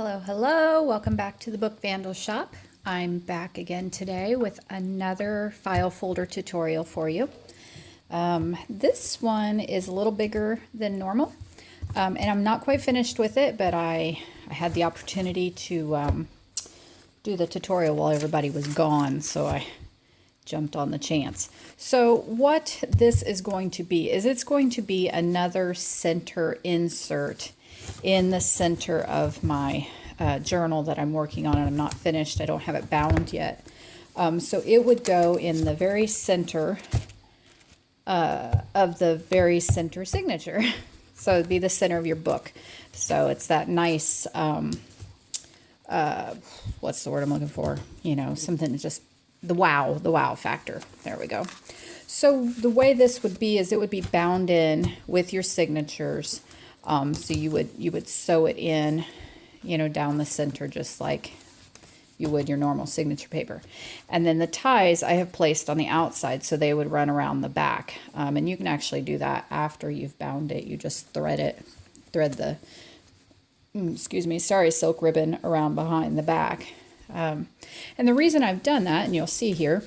Hello, hello. Welcome back to the Book Vandal Shop. I'm back again today with another file folder tutorial for you. This one is a little bigger than normal, and I'm not quite finished with it, but I had the opportunity to do the tutorial while everybody was gone, so I jumped on the chance. So what this is going to be is it's going to be another center insert in the center of my journal that I'm working on, and I'm not finished. I don't have it bound yet. So it would go in the very center of the very center signature. So it'd be the center of your book. So it's that nice, what's the word I'm looking for? You know, something that just, the wow factor. There we go. So the way this would be is it would be bound in with your signatures. So you would sew it in, you know, down the center just like you would your normal signature paper. And then the ties I have placed on the outside so they would run around the back. And you can actually do that after you've bound it. You just thread the, sari silk ribbon around behind the back. And the reason I've done that, and you'll see here,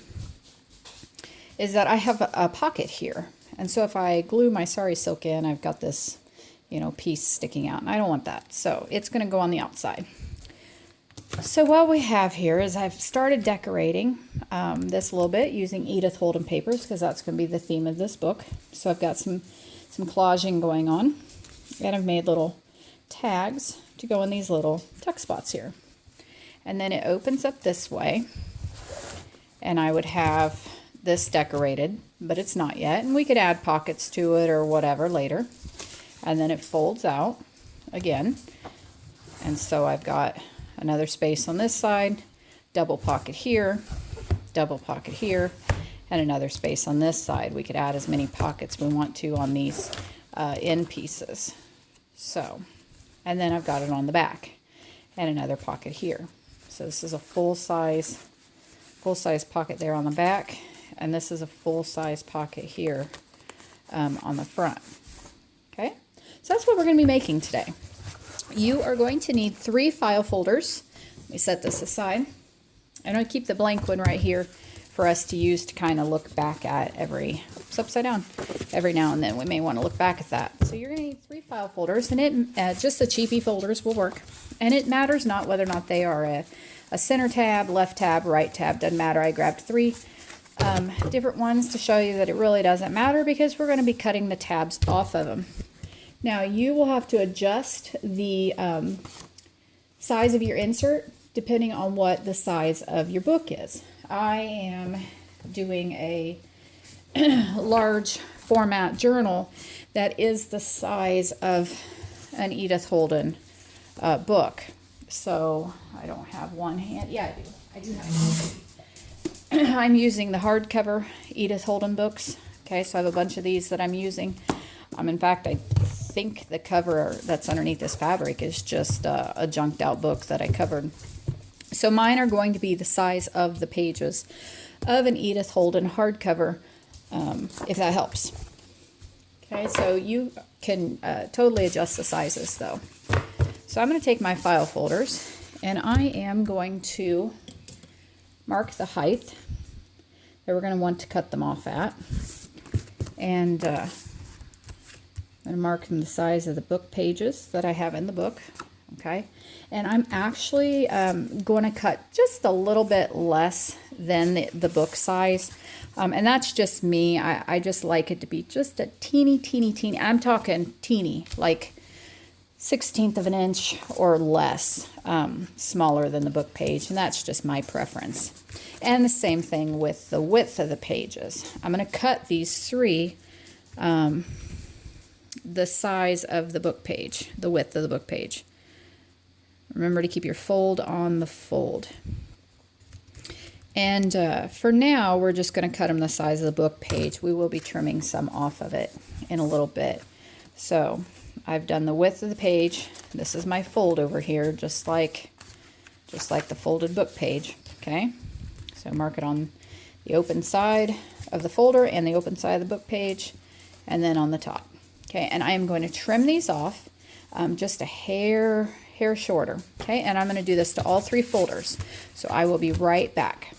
is that I have a pocket here. And so if I glue my sari silk in, I've got this, you know, piece sticking out, and I don't want that. So it's going to go on the outside. So what we have here is I've started decorating this a little bit using Edith Holden papers because that's going to be the theme of this book. So I've got some collaging going on, and I've made little tags to go in these little tuck spots here. And then it opens up this way, and I would have this decorated, but it's not yet, and we could add pockets to it or whatever later. And then it folds out again, and so I've got another space on this side, double pocket here, and another space on this side. We could add as many pockets we want to on these end pieces. So, and then I've got it on the back, and another pocket here. So this is a full-size pocket there on the back, and this is a full-size pocket here on the front. Okay, so that's what we're going to be making today. You are going to need 3 file folders. Let me set this aside. And I'll keep the blank one right here for us to use to kind of look back at it's upside down, every now and then. We may want to look back at that. So you're going to need 3 file folders, and just the cheapy folders will work. And it matters not whether or not they are a center tab, left tab, right tab, doesn't matter. I grabbed 3 different ones to show you that it really doesn't matter because we're going to be cutting the tabs off of them. Now you will have to adjust the size of your insert depending on what the size of your book is. I am doing a large format journal that is the size of an Edith Holden book. So I don't have one hand. Yeah, I do have one. I'm using the hardcover Edith Holden books. Okay, so I have a bunch of these that I'm using. In fact, I think the cover that's underneath this fabric is just a junked out book that I covered. So mine are going to be the size of the pages of an Edith Holden hardcover, if that helps. Okay, so you can totally adjust the sizes though. So I'm going to take my file folders, and I am going to mark the height that we're going to want to cut them off at. And I'm going to mark them the size of the book pages that I have in the book. Okay, and I'm actually going to cut just a little bit less than the book size. And that's just me. I just like it to be just a teeny. I'm talking teeny, like 1/16 of an inch or less, smaller than the book page. And that's just my preference. And the same thing with the width of the pages. I'm going to cut these 3 the size of the book page, the width of the book page. Remember to keep your fold on the fold. And for now, we're just going to cut them the size of the book page. We will be trimming some off of it in a little bit. So I've done the width of the page. This is my fold over here, just like the folded book page. Okay, so mark it on the open side of the folder and the open side of the book page, and then on the top. Okay, and I am going to trim these off. just a hair shorter. Okay, and I'm going to do this to all 3 folders. So I will be right back.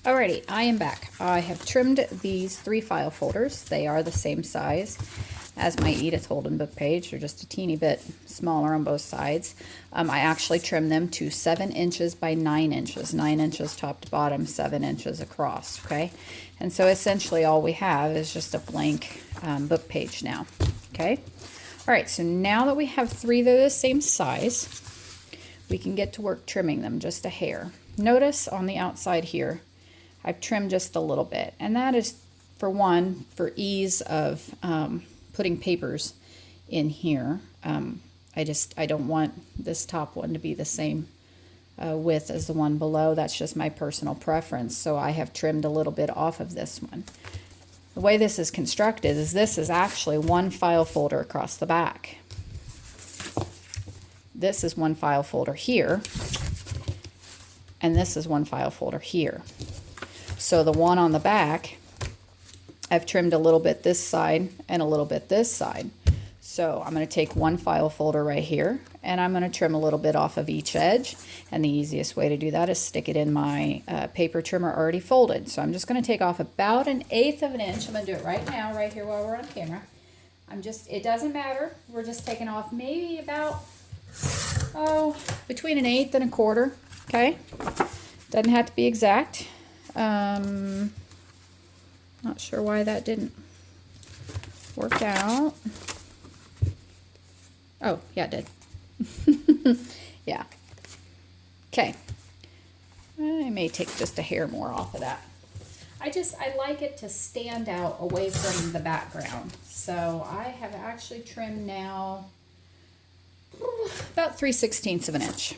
Alrighty, I am back. I have trimmed these 3 file folders. They are the same size as my Edith Holden book page. They're just a teeny bit smaller on both sides. I actually trimmed them to 7 inches by 9 inches. 9 inches top to bottom, 7 inches across, okay? And so essentially all we have is just a blank book page now, okay? All right, so now that we have 3 that are the same size, we can get to work trimming them just a hair. Notice on the outside here, I've trimmed just a little bit, and that is for ease of putting papers in here. I don't want this top one to be the same width as the one below. That's just my personal preference, so I have trimmed a little bit off of this one. The way this is constructed is this is actually 1 file folder across the back. This is 1 file folder here, and this is 1 file folder here. So the one on the back, I've trimmed a little bit this side and a little bit this side. So I'm going to take 1 file folder right here, and I'm going to trim a little bit off of each edge. And the easiest way to do that is stick it in my paper trimmer already folded. So I'm just going to take off about 1/8 of an inch. I'm going to do it right now, right here while we're on camera. It doesn't matter. We're just taking off maybe about, between 1/8 and 1/4. Okay? Doesn't have to be exact. Not sure why that didn't work out. Oh, yeah, it did. Yeah. Okay. I may take just a hair more off of that. I like it to stand out away from the background. So I have actually trimmed now about 3/16 of an inch.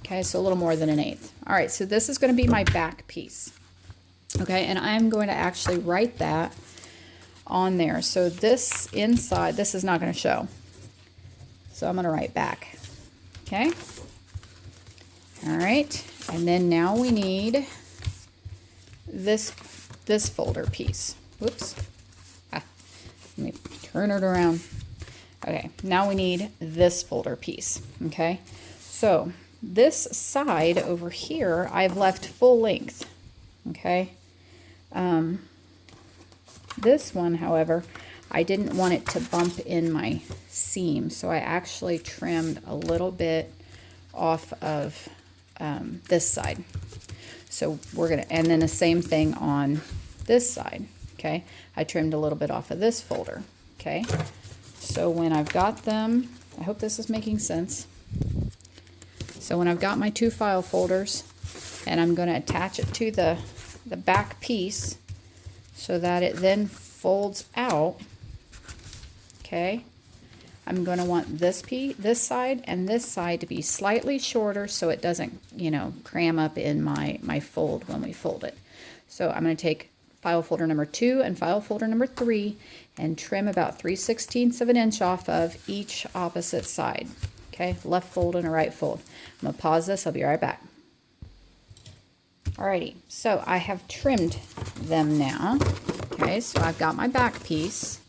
Okay, so a little more than 1/8. All right, so this is going to be my back piece. Okay, and I'm going to actually write that on there. So this inside, this is not going to show. So I'm going to write back. Okay. All right, and then now we need this folder piece. Whoops. Let me turn it around. Okay, now we need this folder piece. Okay, so this side over here, I've left full length. Okay. This one, however, I didn't want it to bump in my seam, so I actually trimmed a little bit off of this side. So we're gonna, and then the same thing on this side. Okay, I trimmed a little bit off of this folder. Okay, so when I've got them, I hope this is making sense. So when I've got my 2 file folders, and I'm going to attach it to the back piece so that it then folds out. Okay, I'm going to want this side and this side to be slightly shorter so it doesn't, cram up in my fold when we fold it. So I'm going to take file folder number 2 and file folder number 3 and trim about 3/16 of an inch off of each opposite side. Okay, left fold and a right fold. I'm going to pause this. I'll be right back. Alrighty, so I have trimmed them now. Okay, so I've got my back piece.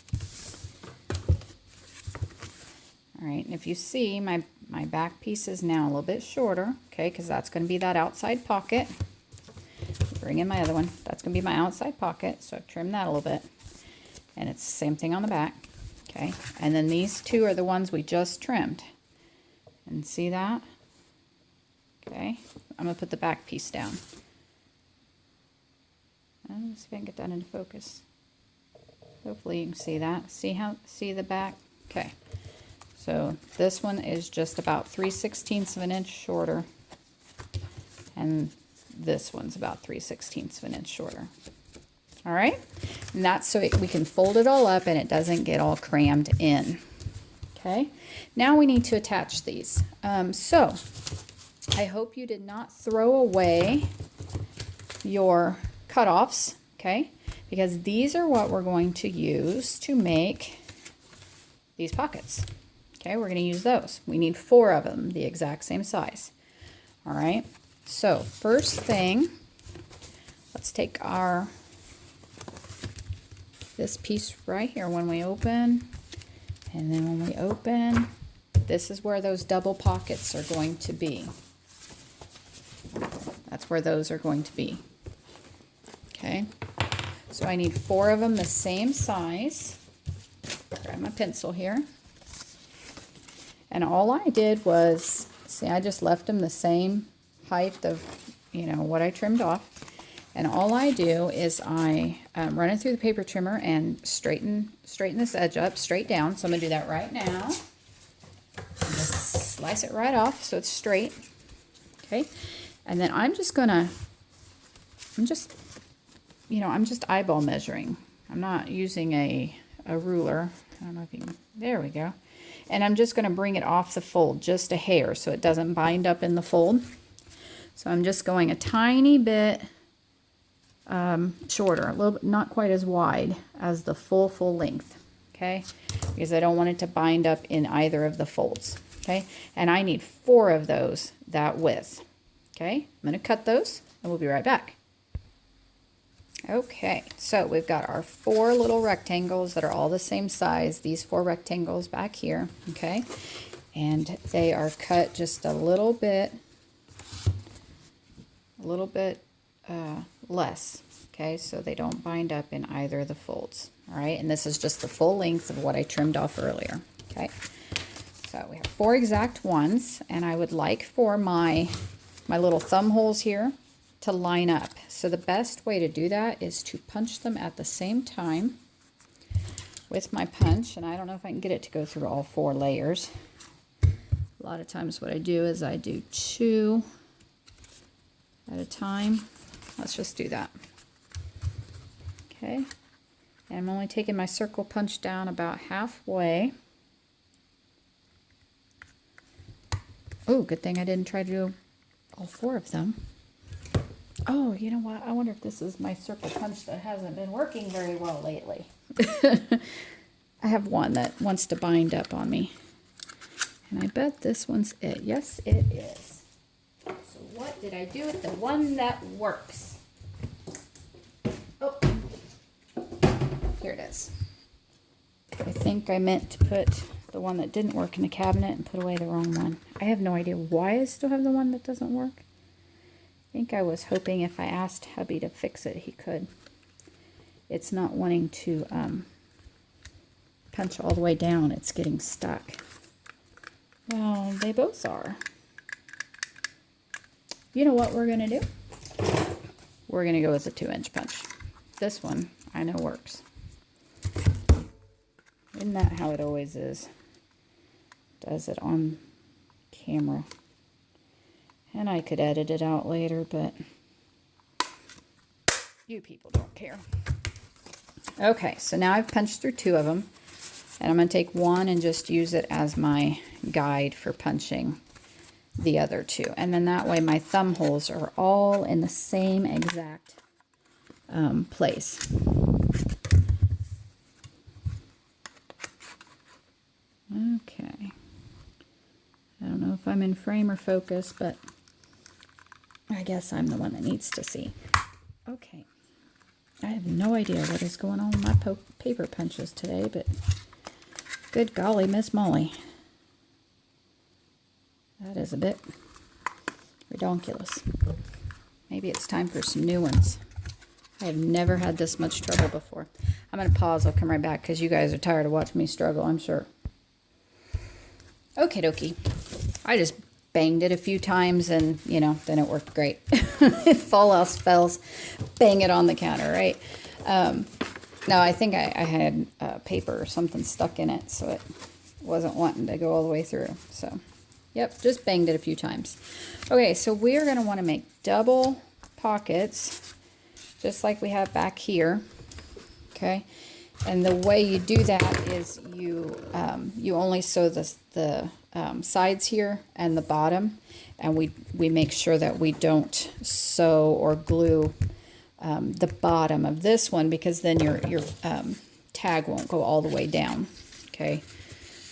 Alright, and if you see, my back piece is now a little bit shorter, okay, because that's going to be that outside pocket. Bring in my other one. That's going to be my outside pocket, so I've trimmed that a little bit. And it's the same thing on the back. Okay, and then these 2 are the ones we just trimmed. And see that? Okay, I'm going to put the back piece down. Let's see if I can get that into focus. Hopefully you can see that. See the back? Okay. So this one is just about 3/16 of an inch shorter. And this one's about 3/16 of an inch shorter. All right? And that's so we can fold it all up and it doesn't get all crammed in. Okay? Now we need to attach these. So I hope you did not throw away your cutoffs, okay? Because these are what we're going to use to make these pockets. Okay, we're going to use those. We need 4 of them, the exact same size. All right, so first thing, let's take this piece right here when we open, And then when we open, this is where those double pockets are going to be. That's where those are going to be. Okay, so I need 4 of them the same size. Grab my pencil here. And all I did was, see, I just left them the same height of, you know, what I trimmed off. And all I do is I run it through the paper trimmer and straighten this edge up straight down. So I'm going to do that right now. Just slice it right off so it's straight. Okay. And then I'm just eyeball measuring. I'm not using a ruler. I don't know if you can, there we go. And I'm just going to bring it off the fold just a hair so it doesn't bind up in the fold. So I'm just going a tiny bit shorter, a little bit, not quite as wide as the full length, okay? Because I don't want it to bind up in either of the folds, okay? And I need 4 of those that width, okay? I'm going to cut those and we'll be right back. Okay, so we've got our 4 little rectangles that are all the same size, these 4 rectangles back here, okay? And they are cut just a little bit less, okay, so they don't bind up in either of the folds. All right, and this is just the full length of what I trimmed off earlier. Okay, so we have 4 exact ones, and I would like for my little thumb holes here to line up. So the best way to do that is to punch them at the same time with my punch, and I don't know if I can get it to go through all 4 layers. A lot of times what I do is I do 2 at a time. Let's just do that. Okay, and I'm only taking my circle punch down about halfway. Oh, good thing I didn't try to do all 4 of them. Oh, you know what? I wonder if this is my circle punch that hasn't been working very well lately. I have one that wants to bind up on me. And I bet this one's it. Yes, it is. So what did I do with the one that works? Oh, here it is. I think I meant to put the one that didn't work in the cabinet and put away the wrong one. I have no idea why I still have the one that doesn't work. I think I was hoping if I asked hubby to fix it, he could. It's not wanting to punch all the way down. It's getting stuck. Well, they both are. You know what we're going to do? We're going to go with a 2-inch punch. This one I know works. Isn't that how it always is? Does it on camera. And I could edit it out later, but you people don't care. Okay, so now I've punched through 2 of them. And I'm going to take one and just use it as my guide for punching the other 2. And then that way my thumb holes are all in the same exact place. Okay. I don't know if I'm in frame or focus, but I guess I'm the one that needs to see. Okay. I have no idea what is going on with my paper punches today, but good golly, Miss Molly. That is a bit redonkulous. Maybe it's time for some new ones. I have never had this much trouble before. I'm going to pause. I'll come right back because you guys are tired of watching me struggle, I'm sure. Okie dokie. I just banged it a few times and, you know, then it worked great. If all else fails, bang it on the counter, right? No, I think I had paper or something stuck in it, so it wasn't wanting to go all the way through. So, yep, just banged it a few times. Okay, so we are going to want to make double pockets, just like we have back here. Okay, and the way you do that is you only sew the sides here and the bottom, and we make sure that we don't sew or glue the bottom of this one, because then your tag won't go all the way down. Okay,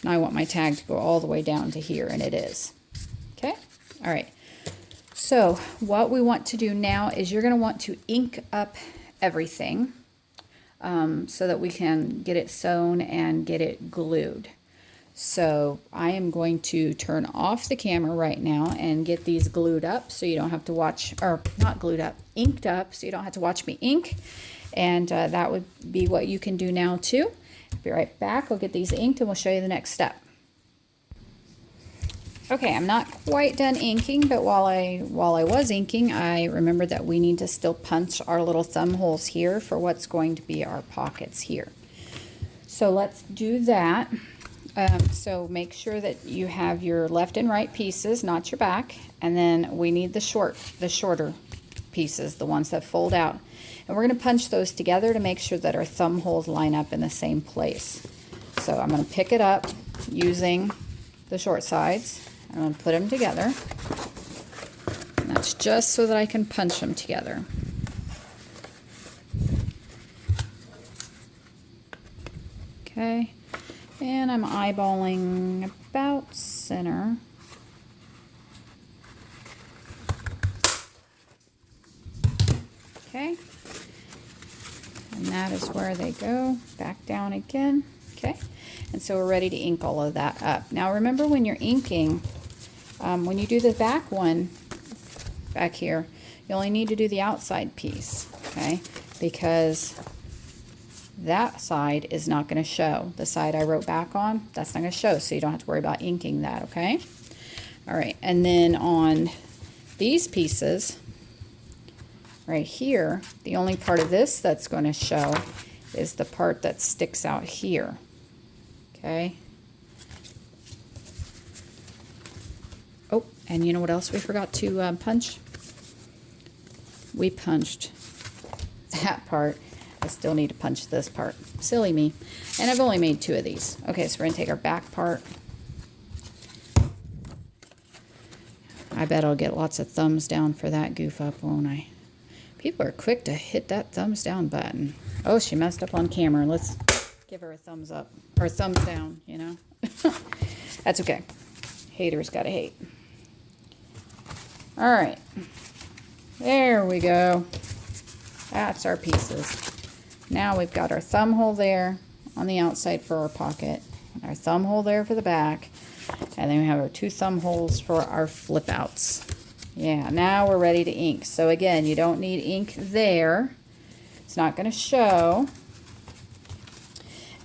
now I want my tag to go all the way down to here, and it is. Okay, all right. So what we want to do now is you're going to want to ink up everything so that we can get it sewn and get it glued. So I am going to turn off the camera right now and get these glued up so you don't have to watch, or not glued up, inked up, so you don't have to watch me ink. And that would be what you can do now too. I'll be right back. We'll get these inked and we'll show you the next step. Okay, I'm not quite done inking, but while I was inking, I remembered that we need to still punch our little thumb holes here for what's going to be our pockets here. So let's do that. So make sure that you have your left and right pieces, not your back, and then we need the shorter pieces, the ones that fold out. And we're going to punch those together to make sure that our thumb holes line up in the same place. So I'm going to pick it up using the short sides. I'm going to put them together. And that's just so that I can punch them together. Okay. And I'm eyeballing about center. Okay. And that is where they go. Back down again. Okay. And so we're ready to ink all of that up. Now remember, when you're inking, when you do the back one, back here, you only need to do the outside piece, okay? Because that side is not going to show. The side I wrote back on, that's not going to show, so you don't have to worry about inking that, okay? All right, and then on these pieces, right here, the only part of this that's going to show is the part that sticks out here, okay? Oh, and you know what else we forgot to punch? We punched that part. I still need to punch this part. Silly me. And I've only made 2 of these. Okay, so we're going to take our back part. I bet I'll get lots of thumbs down for that goof up, won't I? People are quick to hit that thumbs down button. Oh, she messed up on camera. Let's give her a thumbs up. Or thumbs down, you know. That's okay. Haters gotta hate. All right. There we go. That's our pieces. Now we've got our thumb hole there on the outside for our pocket, our thumb hole there for the back, and then we have our 2 thumb holes for our flip outs. Yeah, now we're ready to ink. So again, you don't need ink there. It's not going to show.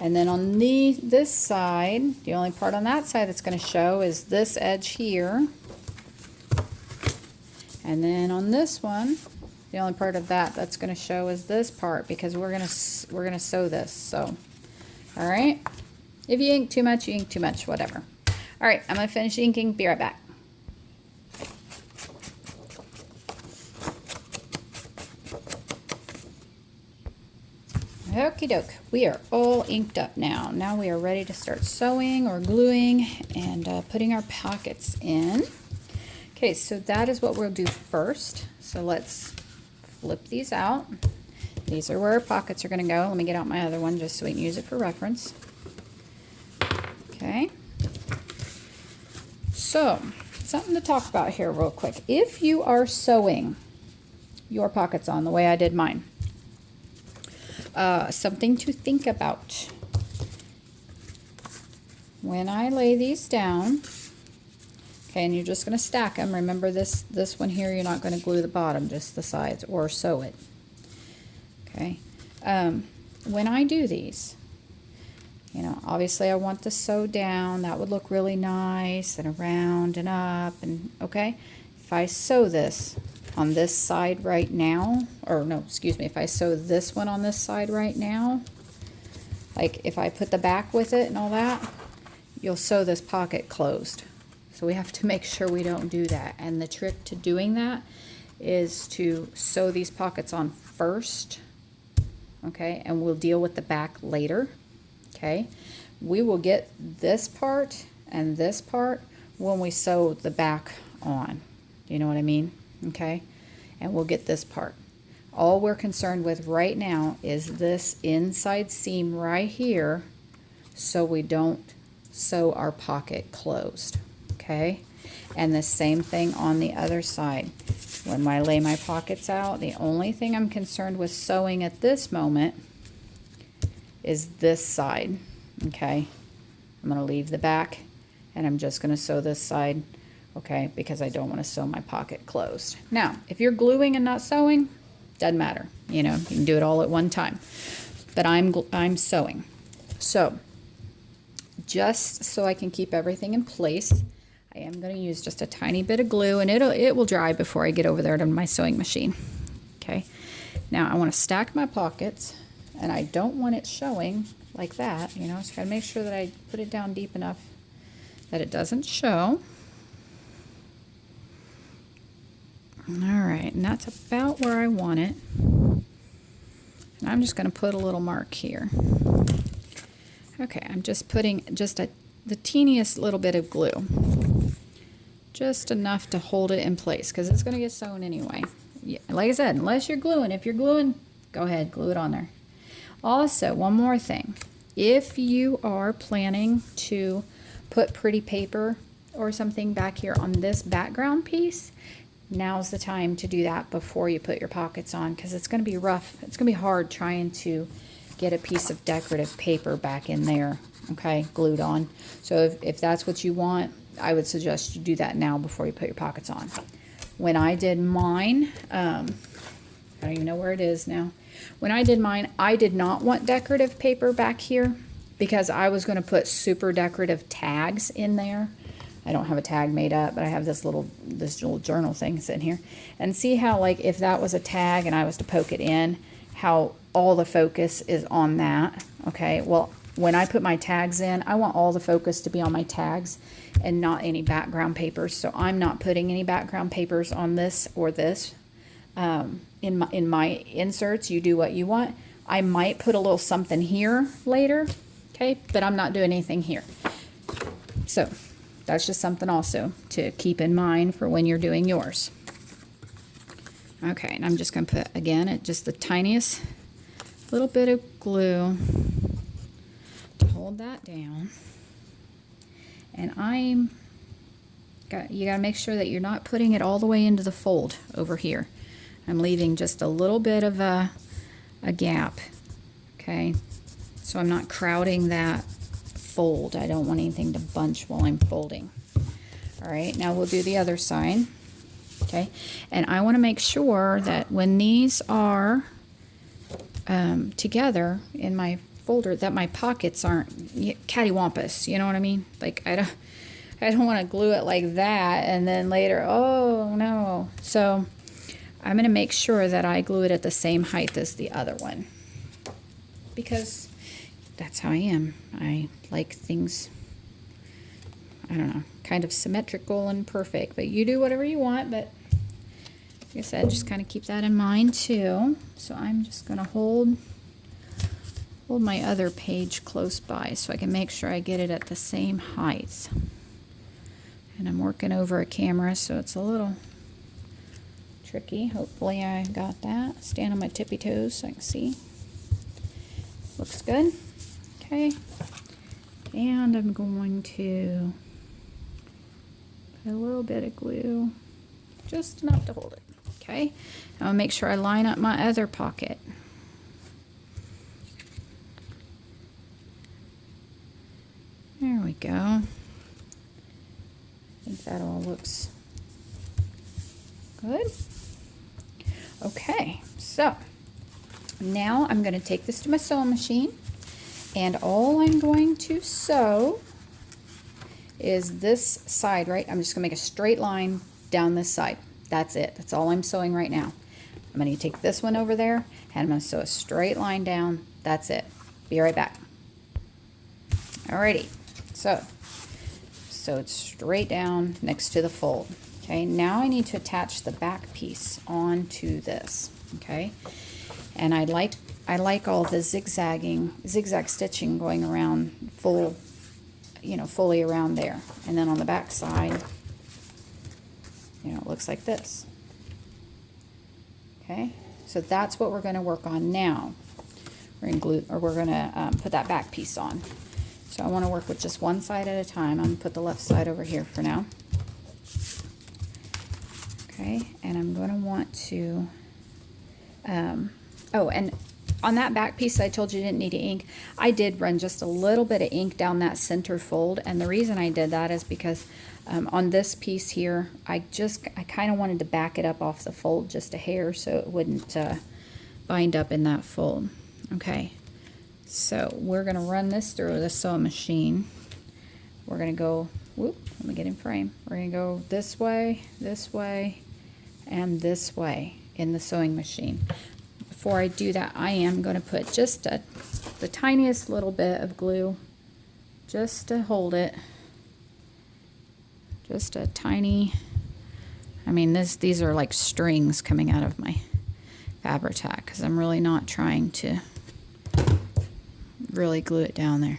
And then on this side, the only part on that side that's going to show is this edge here. And then on this one, the only part of that that's going to show is this part, because we're going to sew this. So, all right. If you ink too much, you ink too much, whatever. All right, I'm going to finish inking. Be right back. Okie doke, we are all inked up now. Now we are ready to start sewing or gluing and putting our pockets in. Okay, so that is what we'll do first. So let's flip these out. These are where our pockets are going to go. Let me get out my other one just so we can use it for reference. Okay. So, something to talk about here real quick. If you are sewing your pockets on the way I did mine, something to think about. When I lay these down, okay, and you're just going to stack them. Remember this one here, you're not going to glue the bottom, just the sides, or sew it. Okay. When I do these, you know, obviously I want to sew down. That would look really nice and around and up, and okay. If I sew this on this side right now, or no, excuse me, if I sew this one on this side right now, like if I put the back with it and all that, you'll sew this pocket closed. So we have to make sure we don't do that. And the trick to doing that is to sew these pockets on first, okay, and we'll deal with the back later, okay. We will get this part and this part when we sew the back on. Do you know what I mean? Okay, and we'll get this part. All we're concerned with right now is this inside seam right here, so we don't sew our pocket closed. Okay, and the same thing on the other side. When I lay my pockets out, the only thing I'm concerned with sewing at this moment is this side. Okay, I'm going to leave the back, and I'm just going to sew this side, okay, because I don't want to sew my pocket closed. Now, if you're gluing and not sewing, doesn't matter. You know, you can do it all at one time. But I'm sewing. So, just so I can keep everything in place, I am going to use just a tiny bit of glue, and it will dry before I get over there to my sewing machine. Okay. Now I want to stack my pockets, and I don't want it showing like that. You know, just got to make sure that I put it down deep enough that it doesn't show. All right, and that's about where I want it. And I'm just going to put a little mark here. Okay, I'm just putting just the teeniest little bit of glue. Just enough to hold it in place, because it's going to get sewn anyway. Yeah, like I said, unless you're gluing. If you're gluing, go ahead, glue it on there. Also, one more thing. If you are planning to put pretty paper or something back here on this background piece, now's the time to do that before you put your pockets on, because it's going to be rough. It's going to be hard trying to get a piece of decorative paper back in there, okay, glued on. So if that's what you want, I would suggest you do that now before you put your pockets on. When I did mine, I don't even know where it is now. When I did mine, I did not want decorative paper back here because I was going to put super decorative tags in there. I don't have a tag made up, but I have this little journal thing sitting here. And see how, like, if that was a tag and I was to poke it in, how all the focus is on that. Okay, well, when I put my tags in, I want all the focus to be on my tags and not any background papers. So I'm not putting any background papers on this or this. In my inserts, you do what you want. I might put a little something here later, okay, but I'm not doing anything here. So that's just something also to keep in mind for when you're doing yours. Okay, and I'm just going to put, again, just the tiniest little bit of glue to hold that down. And you got to make sure that you're not putting it all the way into the fold over here. I'm leaving just a little bit of a gap, okay? So I'm not crowding that fold. I don't want anything to bunch while I'm folding. All right, now we'll do the other side, okay? And I want to make sure that when these are together in my folder, that my pockets aren't cattywampus, you know what I mean? Like, I don't want to glue it like that and then later, oh no. So I'm going to make sure that I glue it at the same height as the other one, because that's how I am. I like things, I don't know, kind of symmetrical and perfect, but you do whatever you want. But like I said, just kind of keep that in mind too. So I'm just going to hold my other page close by so I can make sure I get it at the same height. And I'm working over a camera, so it's a little tricky. Hopefully I got that. Stand on my tippy toes so I can see. Looks good. Okay. And I'm going to put a little bit of glue, just enough to hold it. Okay. Now I'll make sure I line up my other pocket. There we go. I think that all looks good. Okay, so now I'm going to take this to my sewing machine, and all I'm going to sew is this side, right? I'm just going to make a straight line down this side. That's it. That's all I'm sewing right now. I'm going to take this one over there, and I'm going to sew a straight line down. That's it. Be right back. Alrighty, so it's straight down next to the fold. Okay, now I need to attach the back piece onto this. Okay, and I like all the zigzag stitching going around fully around there, and then on the back side, it looks like this. Okay, so that's what we're going to work on now. We're going to put that back piece on. So I want to work with just one side at a time. I'm going to put the left side over here for now. Okay, and I'm going to want to, and on that back piece I told you didn't need ink, I did run just a little bit of ink down that center fold, and the reason I did that is because on this piece here, I kind of wanted to back it up off the fold just a hair so it wouldn't bind up in that fold. Okay, so we're going to run this through the sewing machine. We're going to go, whoop, let me get in frame. We're going to go this way, and this way in the sewing machine. Before I do that, I am going to put just the tiniest little bit of glue just to hold it. Just a tiny, I mean, these are like strings coming out of my Fabri-Tac because I'm really not trying to really glue it down there.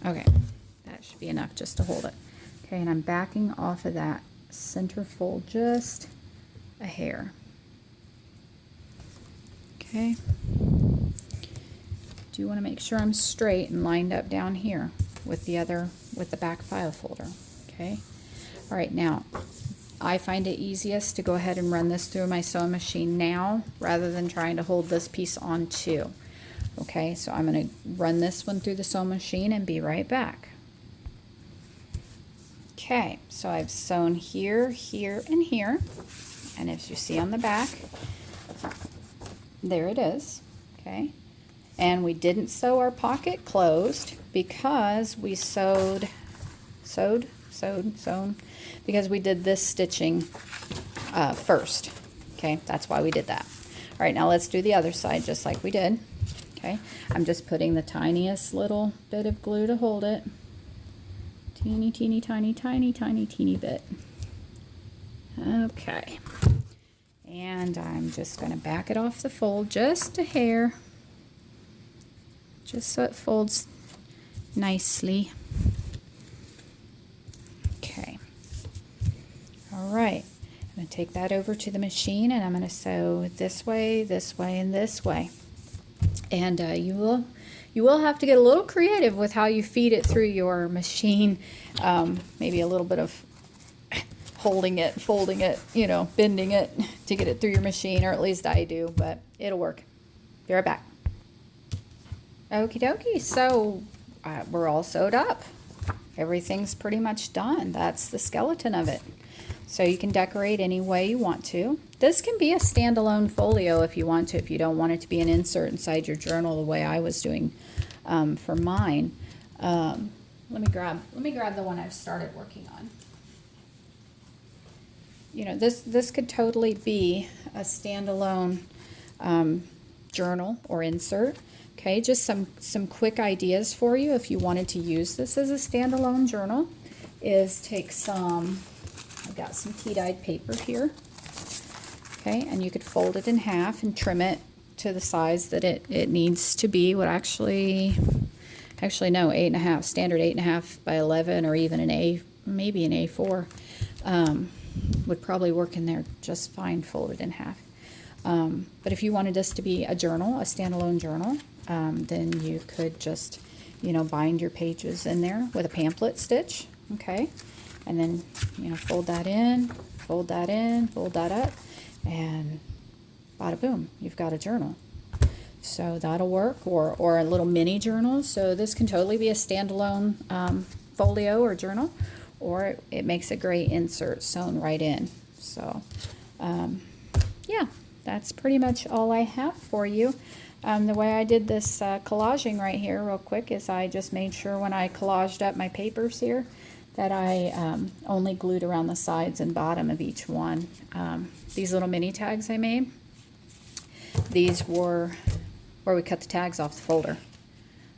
Okay, that should be enough just to hold it. Okay, and I'm backing off of that center fold just a hair. Okay. Do want to make sure I'm straight and lined up down here with the back file folder. Okay. All right, now I find it easiest to go ahead and run this through my sewing machine now rather than trying to hold this piece on too. Okay, so I'm going to run this one through the sewing machine and be right back. Okay, so I've sewn here, here, and here, and as you see on the back, there it is. Okay, and we didn't sew our pocket closed because we sewn, because we did this stitching first. Okay, that's why we did that. All right, now let's do the other side just like we did. Okay, I'm just putting the tiniest little bit of glue to hold it. Teeny, teeny, tiny, tiny, tiny, teeny bit. Okay, and I'm just going to back it off the fold just a hair, just so it folds nicely. Okay, all right, I'm going to take that over to the machine and I'm going to sew this way, and this way. And you will have to get a little creative with how you feed it through your machine. Maybe a little bit of holding it, folding it, you know, bending it to get it through your machine, or at least I do, but it'll work. Be right back. Okie dokie, so we're all sewed up. Everything's pretty much done. That's the skeleton of it. So you can decorate any way you want to. This can be a standalone folio if you want to, if you don't want it to be an insert inside your journal the way I was doing for mine. Let me grab the one I've started working on. You know, this could totally be a standalone journal or insert. Okay, just some quick ideas for you if you wanted to use this as a standalone journal is take some, I've got some tea-dyed paper here. Okay, and you could fold it in half and trim it to the size that it needs to be. Would actually no, 8.5, standard 8.5 by 11, or even maybe an A4 would probably work in there just fine, folded in half. But if you wanted this to be a journal, a standalone journal, then you could just, you know, bind your pages in there with a pamphlet stitch. Okay, and then, you know, fold that in, fold that in, fold that up, and bada boom, you've got a journal. So that'll work, or a little mini journal. So this can totally be a standalone folio or journal, or it makes a great insert sewn right in. So yeah, that's pretty much all I have for you. The way I did this collaging right here real quick is I just made sure when I collaged up my papers here that I only glued around the sides and bottom of each one. These little mini tags I made, these were where we cut the tags off the folder.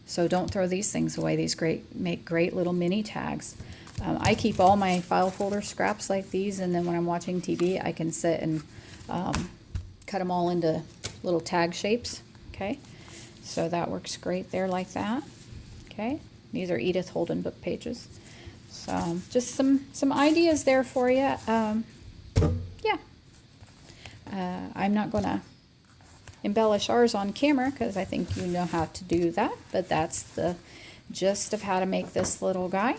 So don't throw these things away. These make great little mini tags. I keep all my file folder scraps like these, and then when I'm watching TV, I can sit and cut them all into little tag shapes. Okay, so that works great there like that. Okay, these are Edith Holden book pages. So just some ideas there for you. Yeah, I'm not going to embellish ours on camera because I think you know how to do that, but that's the gist of how to make this little guy.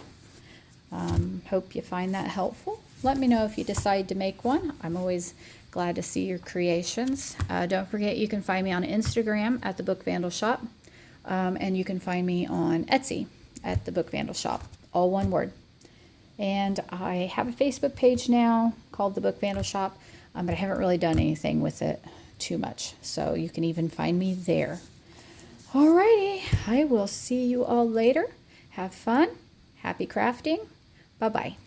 Hope you find that helpful. Let me know if you decide to make one. I'm always glad Glad to see your creations. Don't forget you can find me on Instagram at TheBookVandalShop, and you can find me on Etsy at TheBookVandalShop, all one word. And I have a Facebook page now called The Book Vandal Shop, but I haven't really done anything with it too much. So you can even find me there. Alrighty, I will see you all later. Have fun. Happy crafting. Bye-bye.